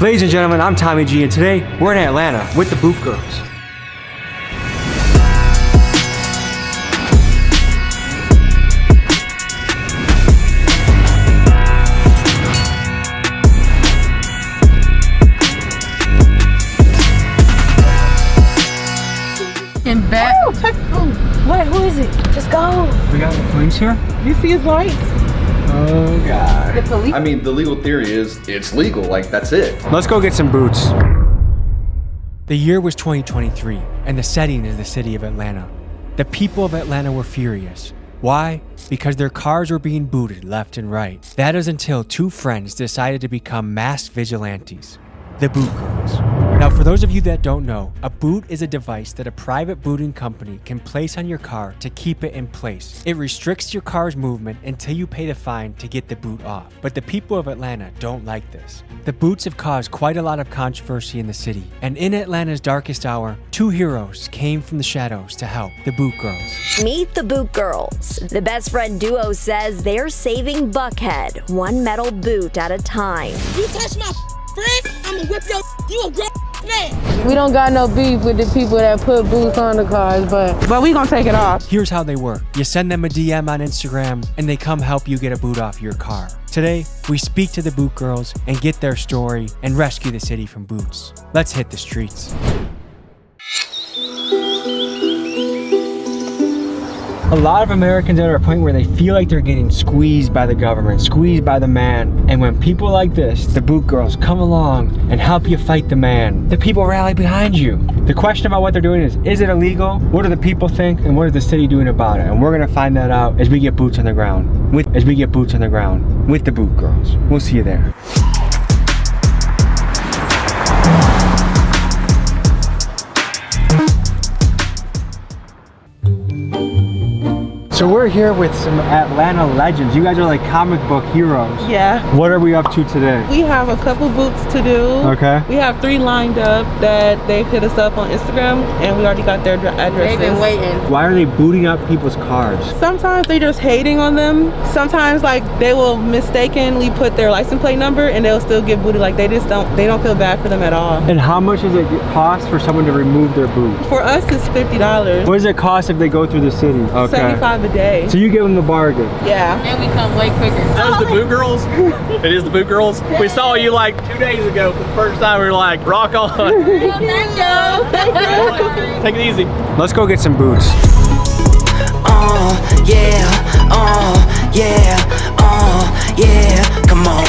Ladies and gentlemen, I'm Tommy G, and today we're in Atlanta with the Boot Girls. And back. Wait, who is it? Just go. We got the police here? You see his lights? Oh, God. The police? I mean, the legal theory is it's legal, like that's it. Let's go get some boots. The year was 2023, and the setting is the city of Atlanta. The people of Atlanta were furious. Why? Because their cars were being booted left and right. That is until two friends decided to become masked vigilantes, the Boot Girls. Now, for those of you that don't know, a boot is a device that a private booting company can place on your car to keep it in place. It restricts your car's movement until you pay the fine to get the boot off. But the people of Atlanta don't like this. The boots have caused quite a lot of controversy in the city, and in Atlanta's darkest hour, two heroes came from the shadows to help the Boot Girls. Meet the Boot Girls. The best friend duo says they're saving Buckhead, one metal boot at a time. You touch my friend, I'ma whip your you a grown man. We don't got no beef with the people that put boots on the cars, but we gonna take it off. Here's how they work. You send them a DM on Instagram, and they come help you get a boot off your car. Today, we speak to the Boot Girls and get their story and rescue the city from boots. Let's hit the streets. A lot of Americans are at a point where they feel like they're getting squeezed by the government, squeezed by the man. And when people like this, the Boot Girls, come along and help you fight the man, the people rally behind you. The question about what they're doing is it illegal? What do the people think? And what is the city doing about it? And we're gonna find that out as we get boots on the ground. With the Boot Girls. We'll see you there. So we're here with some Atlanta legends. You guys are like comic book heroes. Yeah. What are we up to today? We have a couple boots to do. Okay. We have 3 lined up that they've hit us up on Instagram, and we already got their addresses. They've been waiting. Why are they booting up people's cars? Sometimes they just hating on them. Sometimes like they will mistakenly put their license plate number and they'll still get booted. Like they don't feel bad for them at all. And how much does it cost for someone to remove their boot? For us, it's $50. What does it cost if they go through the city? Okay. $75 a day. So you give them the bargain. Yeah. And we come way quicker. That is the Boot Girls. It is the Boot Girls. We saw you like 2 days ago for the first time. We were like, rock on. Thank you. Take it easy. Let's go get some boots. Yeah, come on.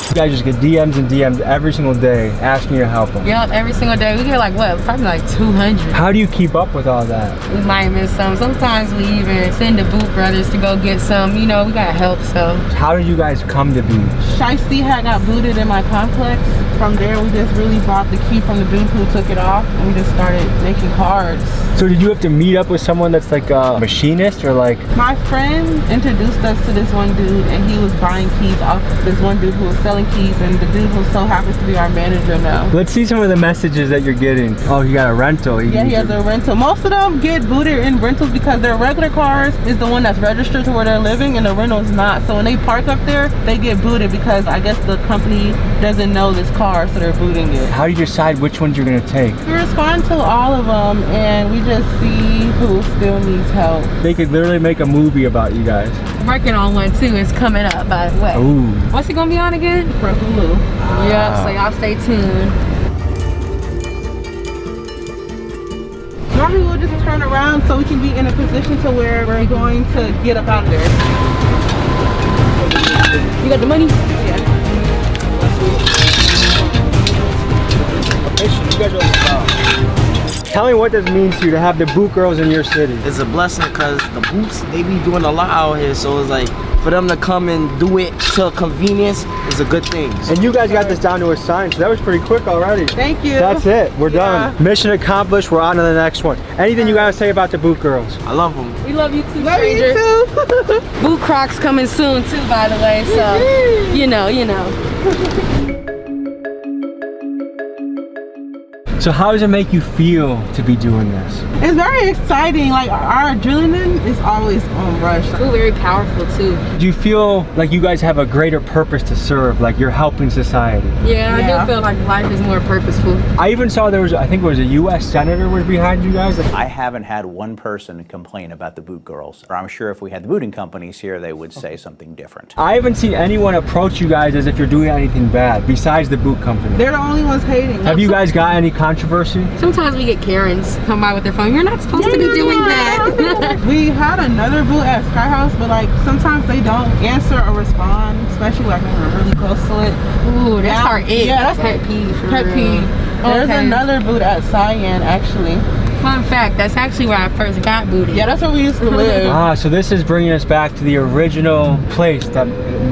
You guys just get DMs and DMs every single day asking you to help them. Yep, every single day. We get like what? Probably like 200. How do you keep up with all that? We might miss some. Sometimes we even send the Boot Brothers to go get some. You know, we got help, so. How did you guys come to be? Shiesty had got booted in my complex. From there, we just really bought the key from the dude who took it off, and we just started making cards. So did you have to meet up with someone that's like a machinist or like? My friend introduced us to this one dude, and he was buying keys off this one dude who was selling keys, and the dude who so happens to be our manager now. Let's see some of the messages that you're getting. Oh, you got a rental. Yeah, he has a rental. Most of them get booted in rentals because their regular cars is the one that's registered to where they're living, and the rental is not. So when they park up there, they get booted because I guess the company doesn't know this car, so they're booting it. How do you decide which ones you're gonna take? We respond to all of them, and we just see who still needs help. They could literally make a movie about you guys. Working on one too. It's coming up, by the way. Ooh. What's it gonna be on again? For Hulu. Yeah, so y'all stay tuned. Normally we'll just turn around so we can be in a position to where we're going to get up out of there. You got the money? Yeah. Tell me what this means to you to have the Boot Girls in your city. It's a blessing because the boots, they be doing a lot out here, so it's like for them to come and do it to convenience is a good thing. And you guys got this down to a science, so that was pretty quick already. Thank you. That's it, we're done. Mission accomplished, we're on to the next one. Anything you gotta say about the Boot Girls? I love them. We love you too, Love stranger. you too. Boot Crocs coming soon too, by the way, so you know. So how does it make you feel to be doing this? It's very exciting. Like our adrenaline is always on rush. I feel very powerful too. Do you feel like you guys have a greater purpose to serve, like you're helping society? Yeah, I do feel like life is more purposeful. I even saw there was, I think it was a U.S. Senator was behind you guys. I haven't had one person complain about the boot girls. Or I'm sure if we had the booting companies here, they would say something different. I haven't seen anyone approach you guys as if you're doing anything bad, besides the boot company. They're the only ones hating. Have you guys got any controversy? Sometimes we get Karens come by with their phone. You're not supposed to be doing that. We had another boot at Sky House, but like sometimes they don't answer or respond, especially like when we're really close to it. Ooh, that's our it. Yeah, that's pet peeve. Pet peeve. There's another boot at Cyan actually. Fun fact, that's actually where I first got booted. Yeah, that's where we used to live. Ah, so this is bringing us back to the original place that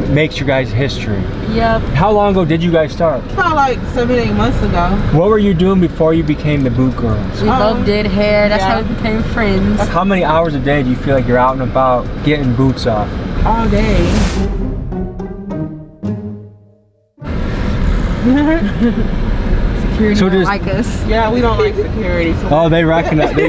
makes your guys' history. Yep. How long ago did you guys start? About like 7-8 months ago. What were you doing before you became the boot girls? We both did hair. That's how we became friends. How many hours a day do you feel like you're out and about getting boots off? All day. Security So don't does- like us. Yeah, we don't like security. So Oh, they recognize. we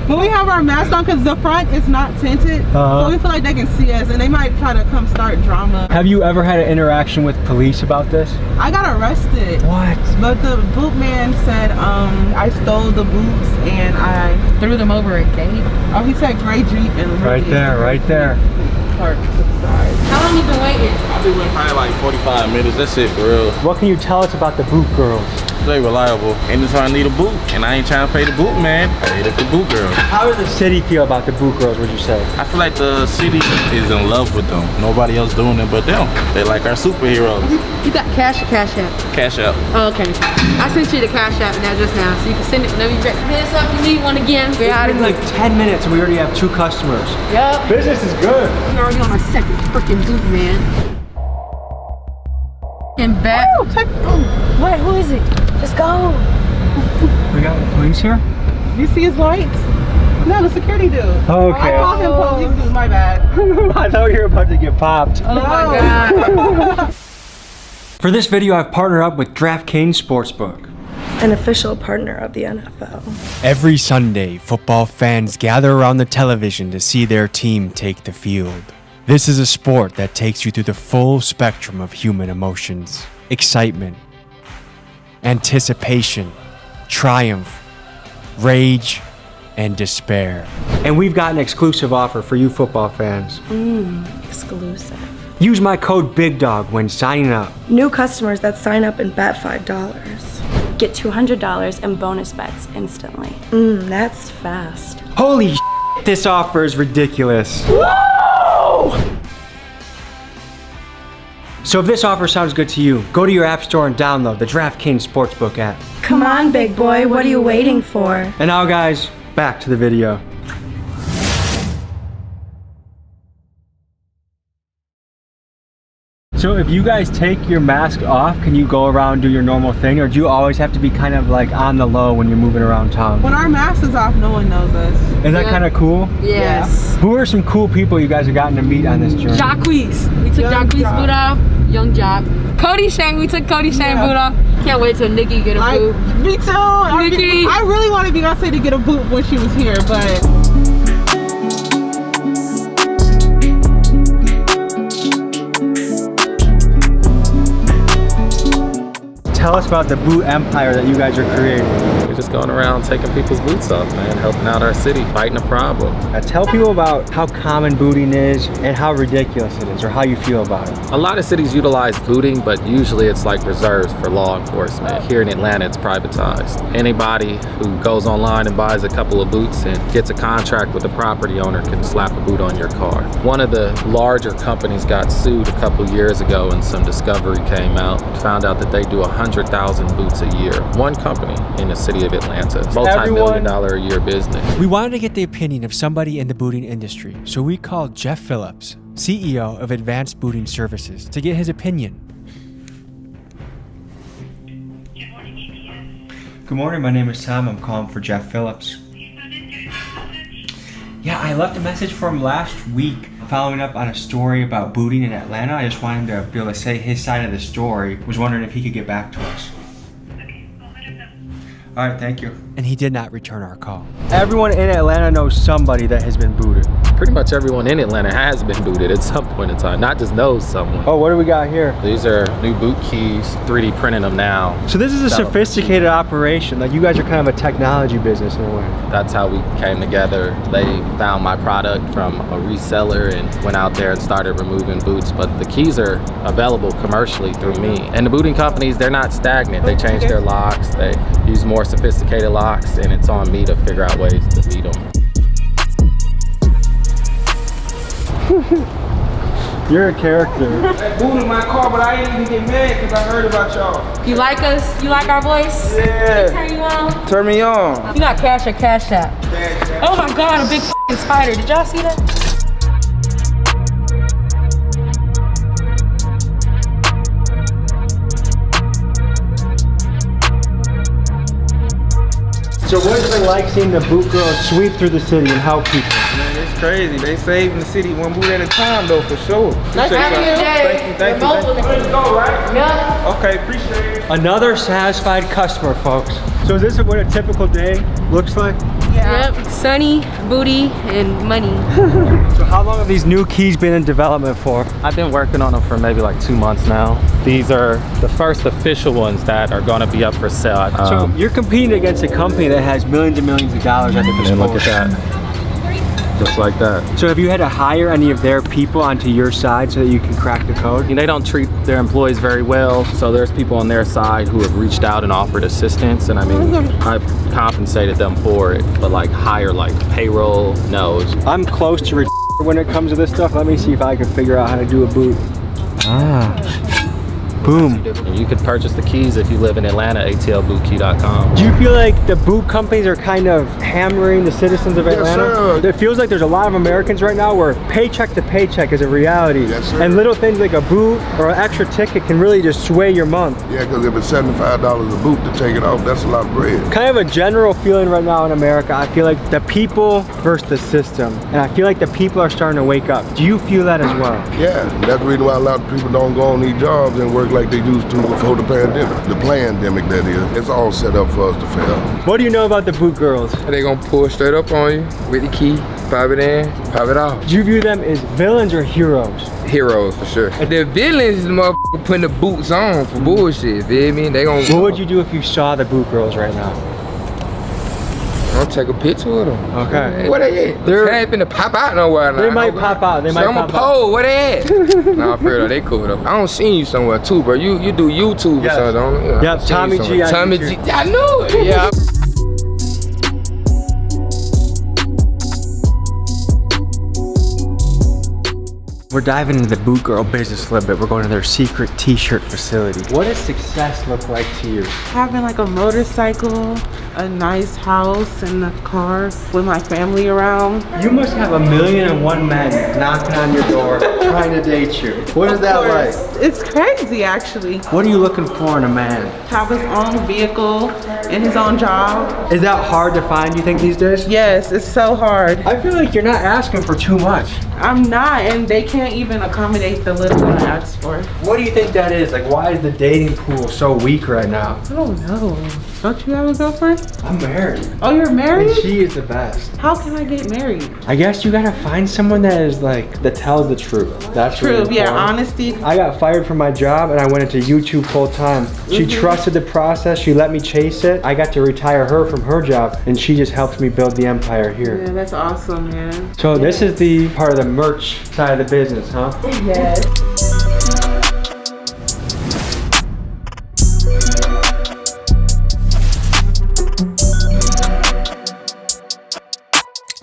when we have our mask on, because the front is not tinted, so we feel like they can see us and they might try to come start drama. Have you ever had an interaction with police about this? I got arrested. What? But the boot man said I stole the boots and I Threw them over a gate. Oh, he said gray Jeep and Right there, right there. Park to the side. How long you been waiting? I've been waiting probably like 45 minutes. That's it for real. What can you tell us about the boot girls? They reliable. Anytime I need a boot and I ain't trying to pay the boot man, I hit up the boot girl. How does the city feel about the boot girls, would you say? I feel like the city is in love with them. Nobody else doing it but them. They like our superheroes. You got cash or cash app? Cash out. Oh, okay. I sent you the cash app now just now, so you can send it whenever you ready. Hit us up if you need one again. We're out It's of been like 10 minutes and we already have 2 customers. Yep. Business is good. We're already on our second freaking boot, man. And back. Wait, who is it? Just go. We got the police here? You see his lights? No, the security dude. Okay. I called him police dude, my bad. I thought you were about to get popped. Oh my God. For this video, I've partnered up with DraftKings Sportsbook, an official partner of the NFL. Every Sunday, football fans gather around the television to see their team take the field. This is a sport that takes you through the full spectrum of human emotions: excitement, anticipation, triumph, rage, and despair. And we've got an exclusive offer for you football fans. Exclusive. Use my code BIGDOG when signing up. New customers that sign up and bet $5 get $200 in bonus bets instantly. That's fast. Holy shit, this offer is ridiculous. So if this offer sounds good to you, go to your app store and download the DraftKings Sportsbook app. Come on, big boy, what are you waiting for? And now guys, back to the video. So if you guys take your mask off, can you go around and do your normal thing, or do you always have to be kind of like on the low when you're moving around town? When our mask is off, no one knows us. Is that kind of cool? Yes. Who are some cool people you guys have gotten to meet on this journey? Jacques. We took Jacques boot off. Young Jock. Cody Shane. We took Cody Shane boot off. Can't wait till Nikki get a boot. Me too. Nikki. I really wanted Beyonce to get a boot when she was here, but Tell us about the boot empire that you guys are creating. We're just going around taking people's boots off, man, helping out our city, fighting a problem. Tell people about how common booting is and how ridiculous it is, or how you feel about it. A lot of cities utilize booting, but usually it's like reserved for law enforcement. Here in Atlanta, it's privatized. Anybody who goes online and buys a couple of boots and gets a contract with the property owner can slap a boot on your car. One of the larger companies got sued a couple years ago, and some discovery came out, found out that they do 100,000 boots a year. One company in the city of Atlanta, multi-million-dollar a year business. We wanted to get the opinion of somebody in the booting industry, so we called Jeff Phillips, CEO of Advanced Booting Services, to get his opinion. Good morning, my name is Tom. I'm calling for Jeff Phillips. Yeah, I left a message for him last week following up on a story about booting in Atlanta. I just wanted him to be able to say his side of the story. Was wondering if he could get back to us. All right, thank you. And he did not return our call. Everyone in Atlanta knows somebody that has been booted. Pretty much everyone in Atlanta has been booted at some point in time, not just knows someone. Oh, what do we got here? These are new boot keys, 3D printing them now. So this is a sophisticated operation. Like, you guys are kind of a technology business in a way. That's how we came together. They found my product from a reseller and went out there and started removing boots. But the keys are available commercially through me. And the booting companies, they're not stagnant. They change their locks. They use more sophisticated locks, and it's on me to figure out ways to beat them. You're a character. They booted my car, but I didn't even get mad because I heard about y'all. You like us? You like our voice? Yeah. Turn you on? Turn me on. You got cash or cash app? Oh my God, a big f***ing spider. Did y'all see that? So what's it like seeing the boot girls sweep through the city and help people? Man, it's crazy. They saving the city one boot at a time, though, for sure. Nice having you. Thank you. Let's go, right? Yeah. Okay, appreciate it. Another satisfied customer, folks. So is this what a typical day looks like? Yeah. Yep. Sunny, booty, and money. So how long have these new keys been in development for? I've been working on them for maybe like 2 months now. These are the first official ones that are going to be up for sale. So you're competing against a company that has millions and millions of dollars at their disposal. And look at that. Just like that. So have you had to hire any of their people onto your side so that you can crack the code? They don't treat their employees very well, so there's people on their side who have reached out and offered assistance, and I mean, I've compensated them for it, but like hire like payroll, no. I'm close to when it comes to this stuff. Let me see if I can figure out how to do a boot. Boom. You could purchase the keys if you live in Atlanta, atlbootkey.com. Do you feel like the boot companies are kind of hammering the citizens of Atlanta? It feels like there's a lot of Americans right now where paycheck to paycheck is a reality. And little things like a boot or an extra ticket can really just sway your month. Yeah, because if it's $75 a boot to take it off, that's a lot of bread. Kind of a general feeling right now in America. I feel like the people versus the system. And I feel like the people are starting to wake up. Do you feel that as well? Yeah, that's the reason why a lot of people don't go on these jobs and work like they used to before the pandemic. The pandemic, that is. It's all set up for us to fail. What do you know about the boot girls? They gonna pull straight up on you with the key, pop it in, pop it off. Do you view them as villains or heroes? Heroes, for sure. The villains is the motherfucker putting the boots on for bullshit, feel me? They gonna... What would you do if you saw the boot girls right now? I'm gonna take a picture with them. Okay. Where they at? They ain't finna pop out nowhere now. They might pop out. They might pop out. I'm a pole. Where they at? Nah, for real, they cool though. I don't see you somewhere too, bro. You do YouTube or something, don't you? Yep, Tommy G. Tommy G. I knew it. Yeah. We're diving into the boot girl business a little bit. We're going to their secret t-shirt facility. What does success look like to you? Having like a motorcycle, a nice house, and a car with my family around. You must have 1,000,001 men knocking on your door trying to date you. What is that like? It's crazy, actually. What are you looking for in a man? Have his own vehicle and his own job. Is that hard to find, you think, these days? Yes, it's so hard. I feel like you're not asking for too much. I'm not, and they can't even accommodate the little I asked for. What do you think that is? Like, why is the dating pool so weak right now? I don't know. Don't you have a girlfriend? I'm married. Oh, you're married? And she is the best. How can I get married? I guess you gotta find someone that is like, that tells the truth. That's true, really yeah, honesty. I got fired from my job and I went into YouTube full time. She trusted the process, she let me chase it. I got to retire her from her job and she just helped me build the empire here. Yeah, that's awesome, man. So this is the part of the merch side of the business, huh? Yes.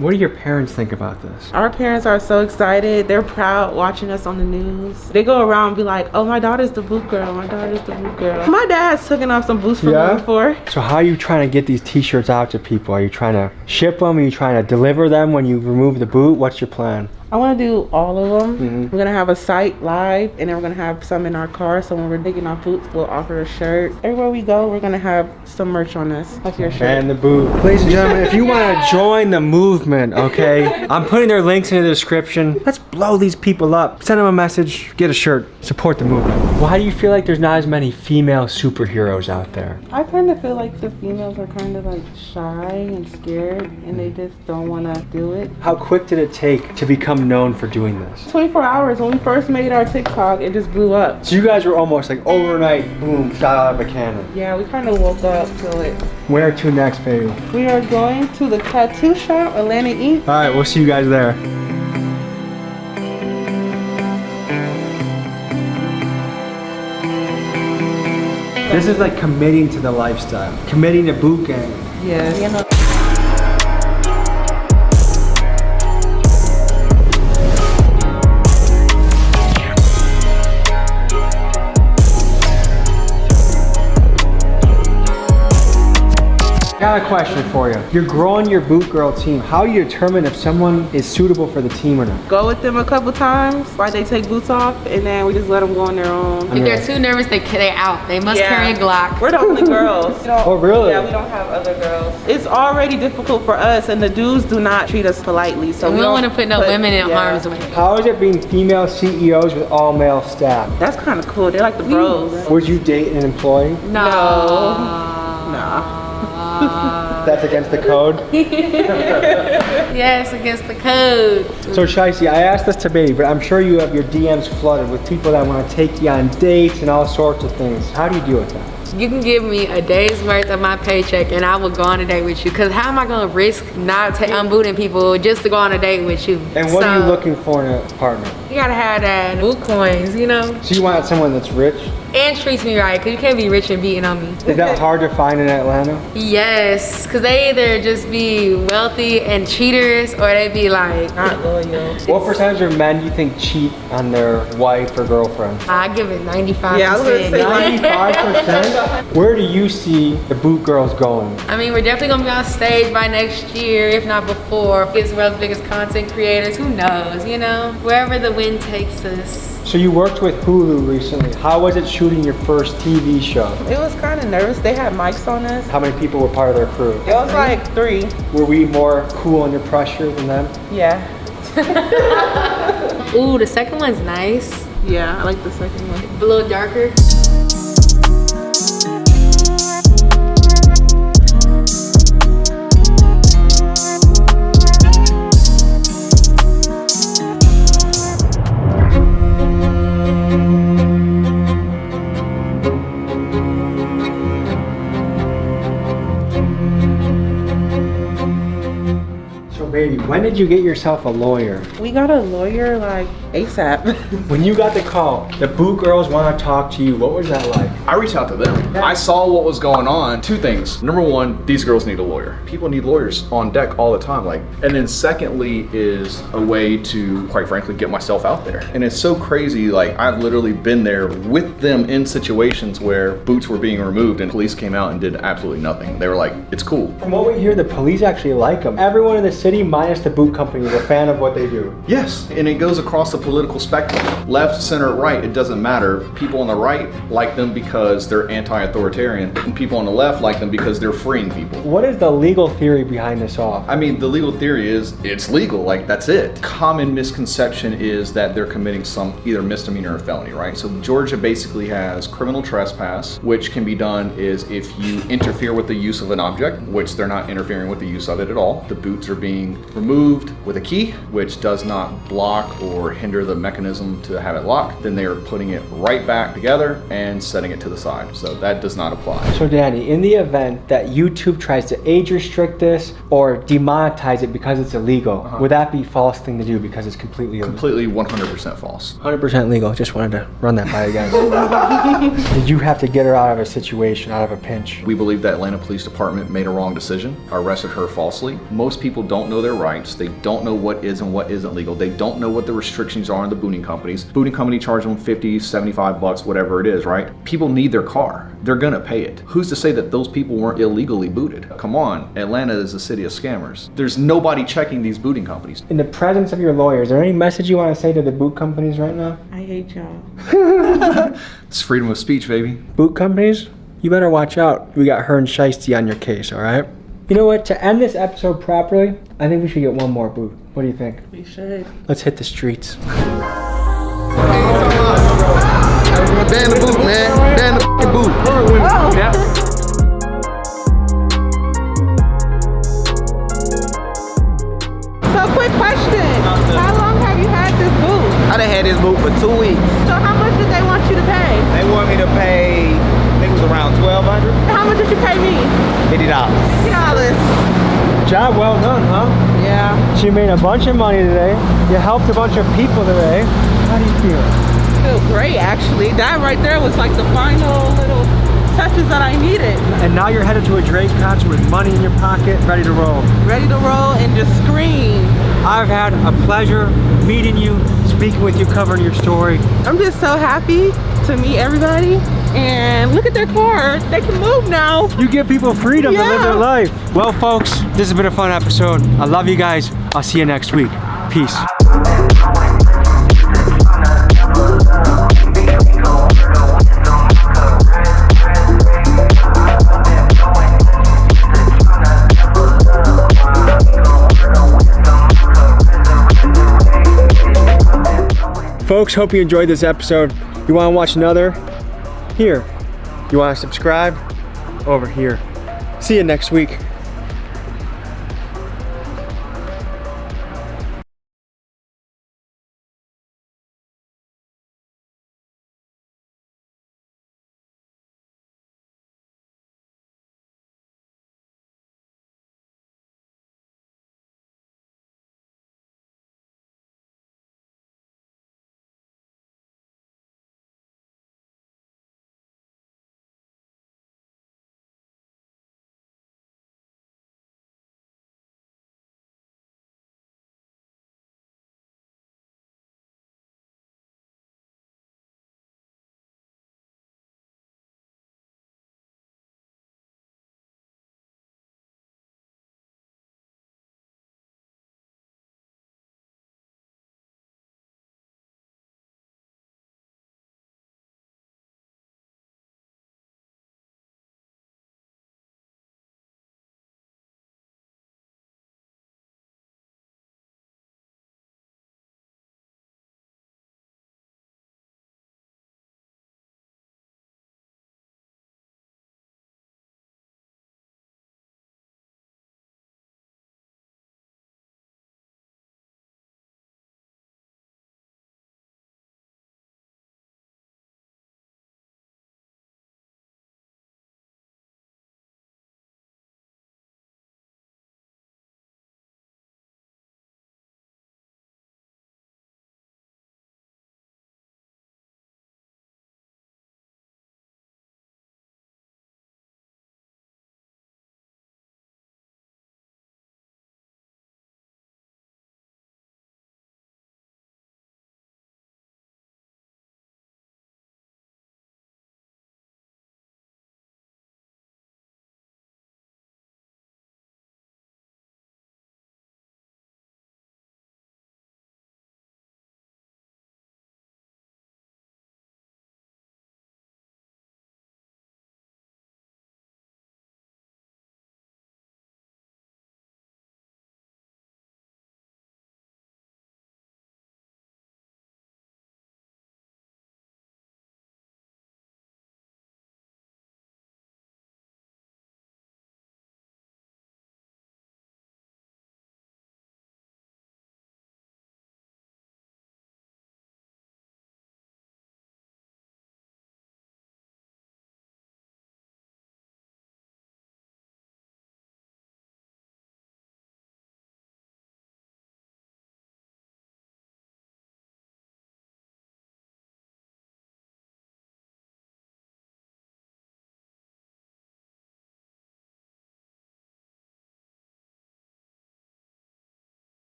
What do your parents think about this? Our parents are so excited. They're proud watching us on the news. They go around and be like, oh, my daughter's the boot girl. My daughter's the boot girl. My dad's taken off some boots from me before. So how are you trying to get these t-shirts out to people? Are you trying to ship them? Are you trying to deliver them when you remove the boot? What's your plan? I want to do all of them. We're gonna have a site live, and then we're gonna have some in our car. So when we're taking off boots, we'll offer a shirt. Everywhere we go, we're gonna have some merch on us, like your shirt. And the boot. Ladies and gentlemen, if you want to join the movement, okay, I'm putting their links in the description. Let's blow these people up. Send them a message, get a shirt, support the movement. Why do you feel like there's not as many female superheroes out there? I kind of feel like the females are kind of like shy and scared, and they just don't want to do it. How quick did it take to become known for doing this? 24 hours. When we first made our TikTok, it just blew up. So you guys were almost like overnight, boom, shot out of a cannon. Yeah, we kind of woke up to it. Where to next, baby? We are going to the tattoo shop, Atlanta Ink. All right, we'll see you guys there. This is like committing to the lifestyle, committing to boot gang. Yeah, you know. I got a question for you. You're growing your boot girl team. How do you determine if someone is suitable for the team or not? Go with them a couple times while they take boots off, and then we just let them go on their own. If they're too nervous, they out. They must carry a Glock. We're the only girls. Oh, really? Yeah, we don't have other girls. It's already difficult for us, and the dudes do not treat us politely. So we don't want to put no women in harm's way. How is it being female CEOs with all male staff? That's kind of cool. They're like the bros. Would you date an employee? No. That's against the code? Yes, against the code. So Shicey, I asked this to Baby, but I'm sure you have your DMs flooded with people that want to take you on dates and all sorts of things. How do you deal with that? You can give me a day's worth of my paycheck and I will go on a date with you. Cause how am I gonna risk not unbooting people just to go on a date with you? And what are you looking for in a partner? You gotta have that boot coins, you know? So you want someone that's rich? And treats me right, cause you can't be rich and beating on me. Is that hard to find in Atlanta? Yes, cause they either just be wealthy and cheaters or they be like not loyal. What percentage of men do you think cheat on their wife or girlfriend? I give it 95%. Yeah, I was gonna say 95%? Where do you see the boot girls going? I mean, we're definitely gonna be on stage by next year, if not before. It's the world's biggest content creators, who knows, you know? Wherever the wind takes us. So you worked with Hulu recently. How was it shooting your first TV show? It was kind of nervous. They had mics on us. How many people were part of their crew? It was like 3. Were we more cool under pressure than them? Yeah. Ooh, the second one's nice. Yeah, I like the second one. A little darker. Baby, when did you get yourself a lawyer? We got a lawyer like ASAP. When you got the call, the boot girls want to talk to you. What was that like? I reached out to them. I saw what was going on. 2 things. Number 1, these girls need a lawyer. People need lawyers on deck all the time. And then secondly is a way to, quite frankly, get myself out there. And it's so crazy. I've literally been there with them in situations where boots were being removed and police came out and did absolutely nothing. They were like, it's cool. From what we hear, the police actually like them. Everyone in the city, minus the boot company, is a fan of what they do. Yes, and it goes across the political spectrum. Left, center, right, it doesn't matter. People on the right like them because they're anti-authoritarian, and people on the left like them because they're freeing people. What is the legal theory behind this all? I mean, the legal theory is it's legal, that's it. Common misconception is that they're committing some either misdemeanor or felony, right? So Georgia basically has criminal trespass, which can be done is if you interfere with the use of an object, which they're not interfering with the use of it at all. The boots are being removed with a key, which does not block or hinder the mechanism to have it locked. Then they are putting it right back together and setting it to the side. So that does not apply. So Danny, in the event that YouTube tries to age restrict this or demonetize it because it's illegal, would that be a false thing to do because it's completely illegal? Completely 100% false. 100% legal. Just wanted to run that by you guys. Did you have to get her out of a situation, out of a pinch? We believe that Atlanta Police Department made a wrong decision, arrested her falsely. Most people don't know their rights. rights. They don't know what is and what isn't legal. They don't know what the restrictions are on the booting companies. Booting company charge them 50, 75 bucks, whatever it is, right? People need their car. They're gonna pay it. Who's to say that those people weren't illegally booted? Come on, Atlanta is a city of scammers. There's nobody checking these booting companies. In the presence of your lawyers, is there any message you want to say to the boot companies right now? I hate y'all. It's freedom of speech, baby. Boot companies, you better watch out. We got Hearn Shiesty on your case, all right? You know what? To end this episode properly, I think we should get one more boot. What do you think? We should. Let's hit the streets. Ban the boot, man. Ban the f***ing boot. Oh. Yeah. So quick question. How long have you had this boot? I done had this boot for 2 weeks. So how much did they want you to pay? They want me to pay, I think it was around $1,200. How much did you pay me? $50. $50. Job well done, huh? Yeah. She made a bunch of money today. You helped a bunch of people today. How do you feel? I feel great, actually. That right there was like the final little touches that I needed. And now you're headed to a Drake concert with money in your pocket, ready to roll. Ready to roll and just scream. I've had a pleasure meeting you, speaking with you, covering your story. I'm just so happy to meet everybody. And look at their car. They can move now. You give people freedom to live their life. Well, folks, this has been a fun episode. I love you guys. I'll see you next week. Peace. Folks, hope you enjoyed this episode. You want to watch another? Here. You want to subscribe? Over here. See you next week.